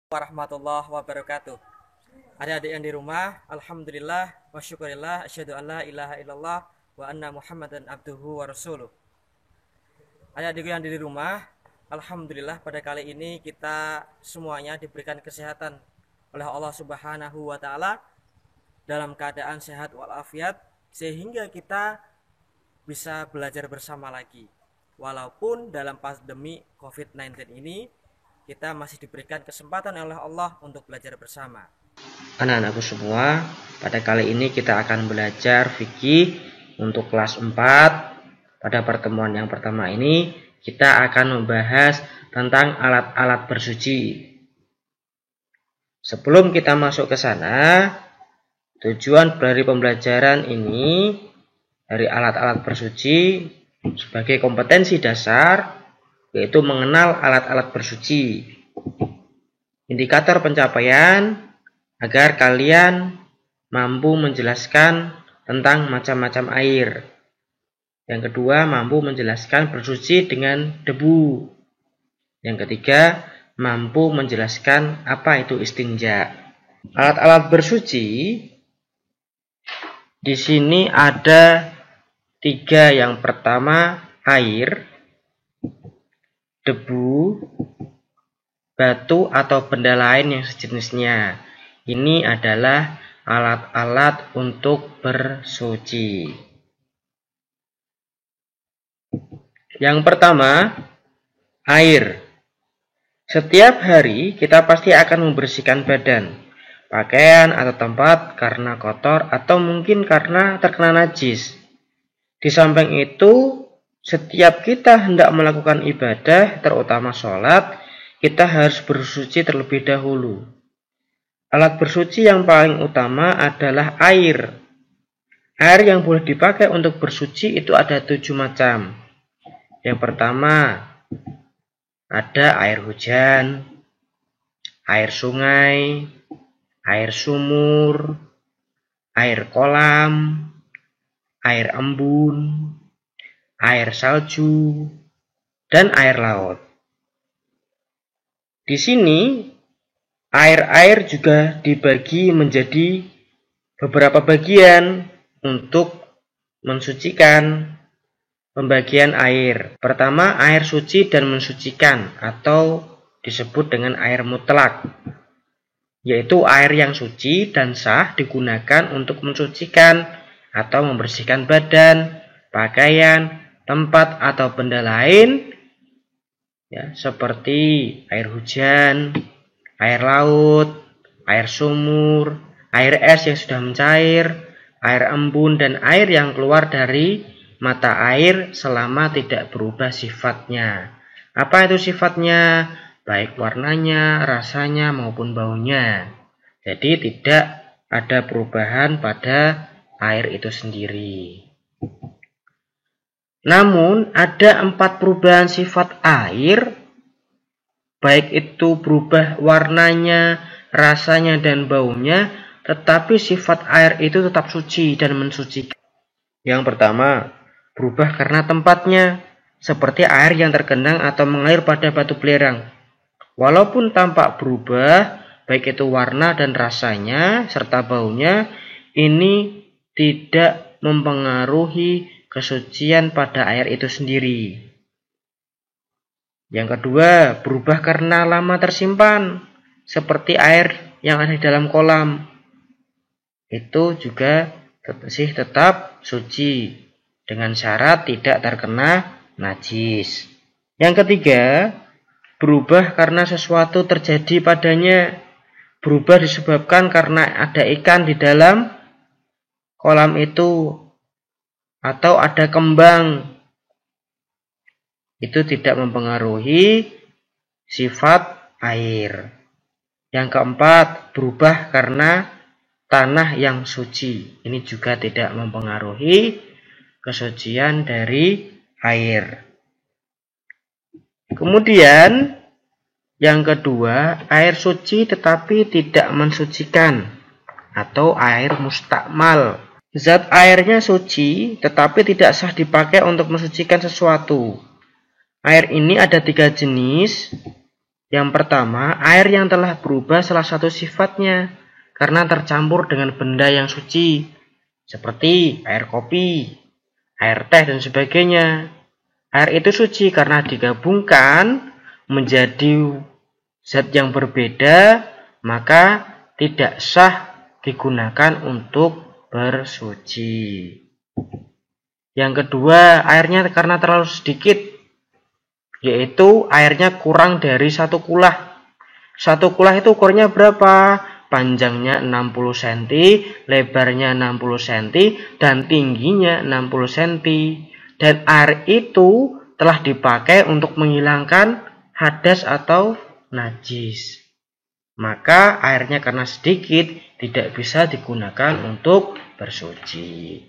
Warahmatullahi wabarakatuh. Adik-adik yang di rumah, alhamdulillah wa syukurillah, asyhadu an la ilaha illallah wa anna muhammadan abduhu wa rasuluh. Adik-adik yang di rumah, alhamdulillah pada kali ini kita semuanya diberikan kesehatan oleh Allah Subhanahu wa taala dalam keadaan sehat walafiat sehingga kita bisa belajar bersama lagi. Walaupun dalam pandemi COVID-19 ini kita masih diberikan kesempatan oleh Allah untuk belajar bersama. Anak-anakku semua, pada kali ini kita akan belajar fikih untuk kelas 4. Pada pertemuan yang pertama ini kita akan membahas tentang alat-alat bersuci. Sebelum kita masuk ke sana, tujuan dari pembelajaran ini dari alat-alat bersuci sebagai kompetensi dasar, yaitu mengenal alat-alat bersuci. Indikator pencapaian agar kalian mampu menjelaskan tentang macam-macam air. Yang kedua, mampu menjelaskan bersuci dengan debu. Yang ketiga, mampu menjelaskan apa itu istinja. Alat-alat bersuci di sini ada 3. Yang pertama, air, debu, batu atau benda lain yang sejenisnya. Ini adalah alat-alat untuk bersuci. Yang pertama, air. Setiap hari kita pasti akan membersihkan badan, pakaian atau tempat karena kotor atau mungkin karena terkena najis. Di samping itu, setiap kita hendak melakukan ibadah, terutama sholat, kita harus bersuci terlebih dahulu. Alat bersuci yang paling utama adalah air. Air yang boleh dipakai untuk bersuci itu ada 7 macam. Yang pertama, ada air hujan, air sungai, air sumur, air kolam, air embun, air salju, dan air laut. Di sini, air-air juga dibagi menjadi beberapa bagian untuk mensucikan. Pembagian air. Pertama, air suci dan mensucikan atau disebut dengan air mutlak, yaitu air yang suci dan sah digunakan untuk mensucikan atau membersihkan badan, pakaian, tempat atau benda lain, ya, seperti air hujan, air laut, air sumur, air es yang sudah mencair, air embun, dan air yang keluar dari mata air selama tidak berubah sifatnya. Apa itu sifatnya? Baik warnanya, rasanya, maupun baunya. Jadi tidak ada perubahan pada air itu sendiri. Namun ada 4 perubahan sifat air, baik itu berubah warnanya, rasanya, dan baunya, tetapi sifat air itu tetap suci dan mensucikan. Yang pertama, berubah karena tempatnya, seperti air yang tergenang atau mengalir pada batu belerang. Walaupun tampak berubah, baik itu warna dan rasanya serta baunya, ini tidak mempengaruhi kesucian pada air itu sendiri. Yang kedua, berubah karena lama tersimpan, seperti air yang ada di dalam kolam. Itu juga tetap suci dengan syarat tidak terkena najis. Yang ketiga, berubah karena sesuatu terjadi padanya. Berubah disebabkan karena ada ikan di dalam kolam itu atau ada kembang. Itu tidak mempengaruhi sifat air. Yang keempat, berubah karena tanah yang suci. Ini juga tidak mempengaruhi kesucian dari air. Kemudian yang kedua, air suci tetapi tidak mensucikan atau air mustakmal. Zat airnya suci tetapi tidak sah dipakai untuk mensucikan sesuatu. Air ini ada 3 jenis. Yang pertama, air yang telah berubah salah satu sifatnya karena tercampur dengan benda yang suci, seperti air kopi, air teh, dan sebagainya. Air itu suci karena digabungkan menjadi zat yang berbeda, maka tidak sah digunakan untuk bersuci. Yang kedua, airnya karena terlalu sedikit, yaitu airnya kurang dari 1 kulah. 1 kulah itu ukurnya berapa? Panjangnya 60 cm, lebarnya 60 cm, dan tingginya 60 cm. Dan air itu telah dipakai untuk menghilangkan hadas atau najis. Maka airnya karena sedikit tidak bisa digunakan untuk bersuci.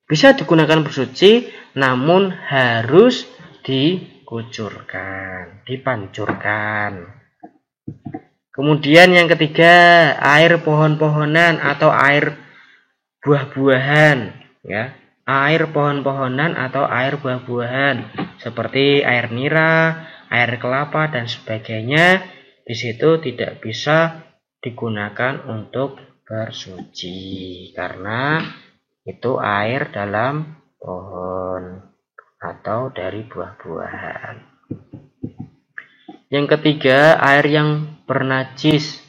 Bisa digunakan bersuci, namun harus dikucurkan, dipancurkan. Kemudian yang ketiga, air pohon-pohonan atau air buah-buahan, ya. Air pohon-pohonan atau air buah-buahan seperti air nira, air kelapa, dan sebagainya, di situ tidak bisa digunakan untuk bersuci karena itu air dalam pohon atau dari buah-buahan. Yang ketiga, air yang bernajis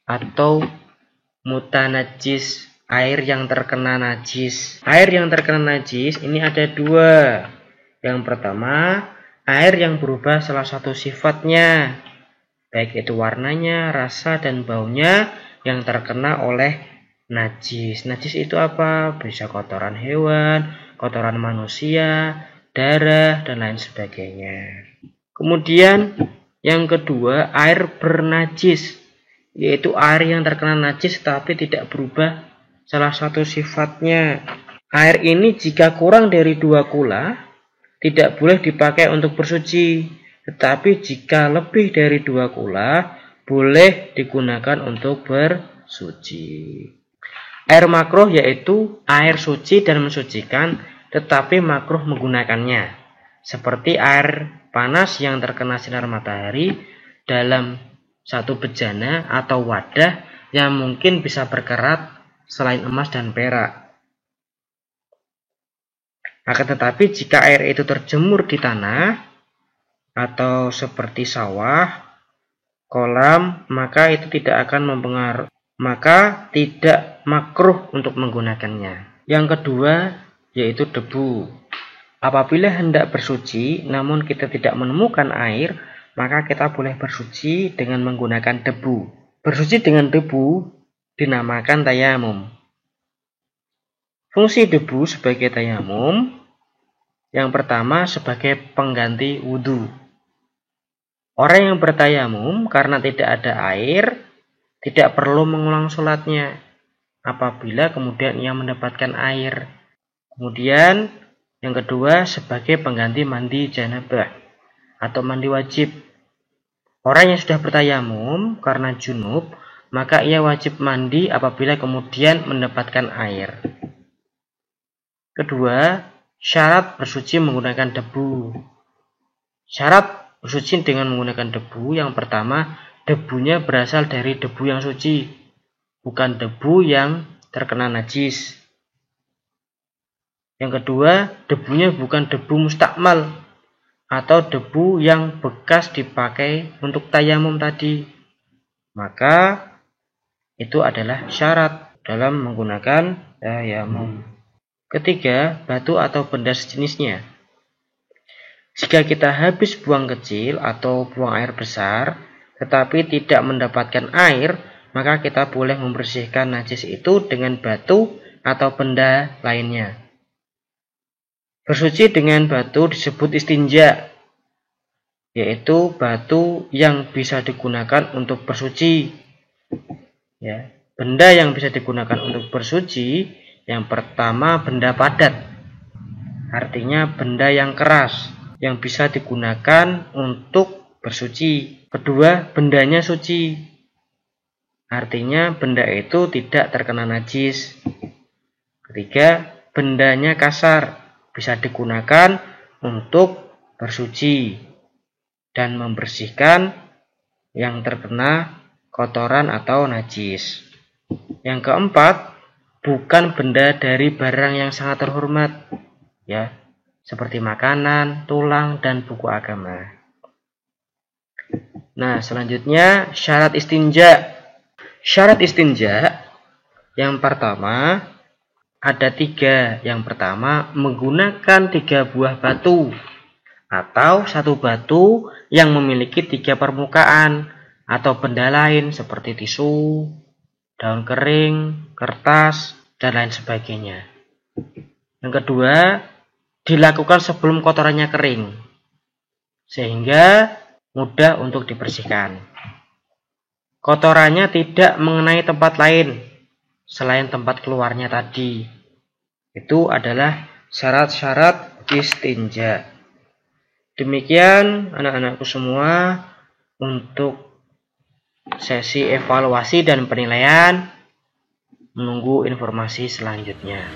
atau mutanajis, air yang terkena najis. Air yang terkena najis ini ada 2. Yang pertama, air yang berubah salah satu sifatnya, baik itu warnanya, rasa, dan baunya yang terkena oleh najis. Najis itu apa? Bisa kotoran hewan, kotoran manusia, darah, dan lain sebagainya. Kemudian yang kedua, air bernajis, yaitu air yang terkena najis tapi tidak berubah salah satu sifatnya. Air ini jika kurang dari 2 kula tidak boleh dipakai untuk bersuci, tetapi jika lebih dari 2 kula boleh digunakan untuk bersuci. Air makruh yaitu air suci dan mensucikan tetapi makruh menggunakannya, seperti air panas yang terkena sinar matahari dalam satu bejana atau wadah yang mungkin bisa berkerat selain emas dan perak. Akan tetapi jika air itu terjemur di tanah atau seperti sawah, kolam, maka itu tidak akan mempengaruhi, maka tidak makruh untuk menggunakannya. Yang kedua yaitu debu. Apabila hendak bersuci namun kita tidak menemukan air, maka kita boleh bersuci dengan menggunakan debu. Bersuci dengan debu dinamakan tayamum. Fungsi debu sebagai tayamum, yang pertama sebagai pengganti wudhu. Orang yang bertayamum karena tidak ada air tidak perlu mengulang sholatnya apabila kemudian ia mendapatkan air. Kemudian yang kedua sebagai pengganti mandi janabah atau mandi wajib. Orang yang sudah bertayamum karena junub, maka ia wajib mandi apabila kemudian mendapatkan air. Kedua, syarat bersuci menggunakan debu. Syarat bersuci dengan menggunakan debu, yang pertama, debunya berasal dari debu yang suci, bukan debu yang terkena najis. Yang kedua, debunya bukan debu mustakmal atau debu yang bekas dipakai untuk tayamum tadi. Maka itu adalah syarat dalam menggunakan tayamum. Ketiga, batu atau benda sejenisnya. Jika kita habis buang kecil atau buang air besar, tetapi tidak mendapatkan air, maka kita boleh membersihkan najis itu dengan batu atau benda lainnya. Bersuci dengan batu disebut istinja, yaitu batu yang bisa digunakan untuk bersuci. Ya, benda yang bisa digunakan untuk bersuci Yang pertama, benda padat. Artinya benda yang keras yang bisa digunakan untuk bersuci. Kedua, bendanya suci. Artinya benda itu tidak terkena najis. Ketiga, bendanya kasar, bisa digunakan untuk bersuci dan membersihkan yang terkena kotoran atau najis. Yang keempat, bukan benda dari barang yang sangat terhormat, ya, seperti makanan, tulang, dan buku agama. Nah, selanjutnya syarat istinja. Syarat istinja yang pertama ada 3. Yang pertama, menggunakan 3 buah batu atau 1 batu yang memiliki 3 permukaan atau benda lain seperti tisu, daun kering, kertas, dan lain sebagainya. Yang kedua, dilakukan sebelum kotorannya kering sehingga mudah untuk dibersihkan. Kotorannya tidak mengenai tempat lain selain tempat keluarnya tadi. Itu adalah syarat-syarat istinja. Demikian anak-anakku semua untuk sesi evaluasi dan penilaian. Menunggu informasi selanjutnya.